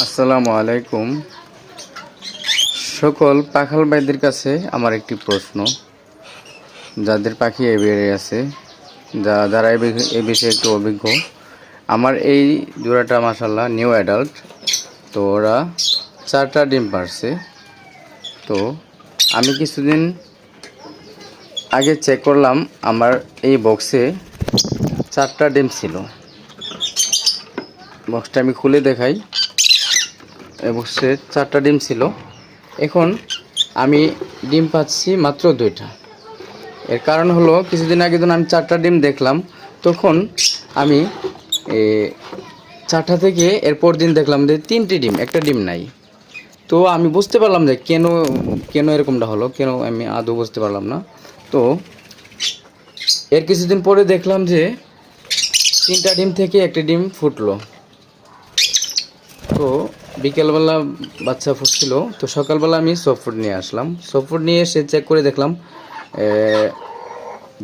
আসসালামু আলাইকুম। সকল পাখাল ভাইদের কাছে আমার একটি প্রশ্ন, যাদের পাখি এবিআরে আছে, যারা এই বিষয়ে একটু অভিজ্ঞ। আমার এই জোড়াটা মাশাআল্লাহ নিউ অ্যাডাল্ট, তো ওরা 4টা ডিম পারছে। তো আমি কিছুদিন আগে চেক করলাম, আমার এই বক্সে 4টা ডিম ছিল। বক্সটা আমি খুলে দেখাই। বক্সে 4টা ডিম ছিল। এখন আমি ডিম পাচ্ছি মাত্র 2টা। এর কারণ হলো, কিছুদিন আগে যখন আমি 4টা ডিম দেখলাম, তখন আমি 4টা থেকে এরপর দিন দেখলাম যে 3টে ডিম, একটা ডিম নাই। তো আমি বুঝতে পারলাম যে কেন এরকমটা হলো, কেন আমি আদৌ বুঝতে পারলাম না। তো এর কিছুদিন পরে দেখলাম যে 3টা ডিম থেকে একটা ডিম ফুটলো। তো বিকেলবেলা বাচ্চা ফুটছিল, তো সকালবেলা আমি সফট নিয়ে আসলাম। সফট নিয়ে এসে চেক করে দেখলাম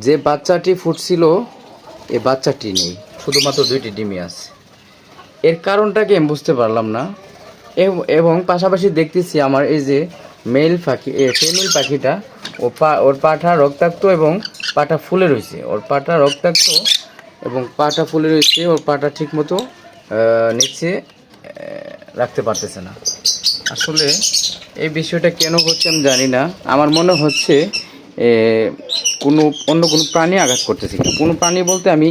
যে বাচ্চাটি ফুটছিল, এই বাচ্চাটি নেই, শুধুমাত্র 2টি ডিমই আছে। এর কারণটাকে আমি বুঝতে পারলাম না। এবং পাশাপাশি দেখতেছি আমার এই যে ফিমেল পাখিটা, ওর পাটা রক্তাক্ত এবং পাটা ফুলে রয়েছে। ওর পাটা রক্তাক্ত এবং পাটা ফুলে রয়েছে। ওর পাটা ঠিকমতো নিচে রাখতে পারতেছে না। আসলে এই বিষয়টা কেন হচ্ছে আমি জানি না। আমার মনে হচ্ছে অন্য কোনো প্রাণী আঘাত করতেছে। কোনো প্রাণী বলতে আমি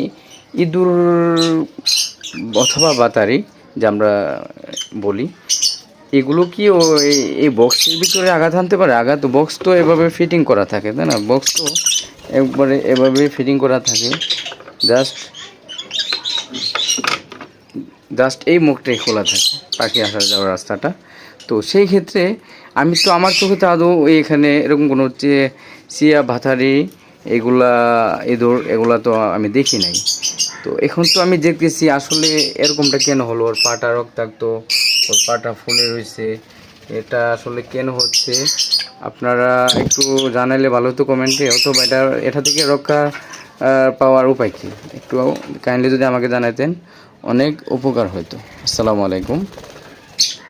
ইঁদুর অথবা বাতারি, যে আমরা বলি, এগুলো কি এই বক্সের ভিতরে আঘাত আনতে পারে? আঘাত, বক্স তো এভাবে ফিটিং করা থাকে, তাই না? বক্স তো একবারে এভাবে ফিটিং করা থাকে। জাস্ট এই মুখটাই খোলা থাকে, পাখি আসা যাওয়ার রাস্তাটা। তো সেই ক্ষেত্রে আমি তো, আমার চোখে তো আদৌ এখানে এরকম কোনো চিয়া ভাতারি, এগুলা ইঁদুর, এগুলা তো আমি দেখি নাই। তো এখন তো আমি দেখতেছি আসলে এরকমটা কেন হলো। ওর পাটা রক্তাক্ত, ওর পাটা ফুলে রয়েছে। এটা আসলে কেন হচ্ছে আপনারা একটু জানাইলে ভালো হতো কমেন্টে, অথবা এটা থেকে রক্ষা পাওয়ার উপায় কি একটু কাইন্ডলি যদি আমাকে জানাতেন, অনেক উপকার হতো। আসসালামু আলাইকুম।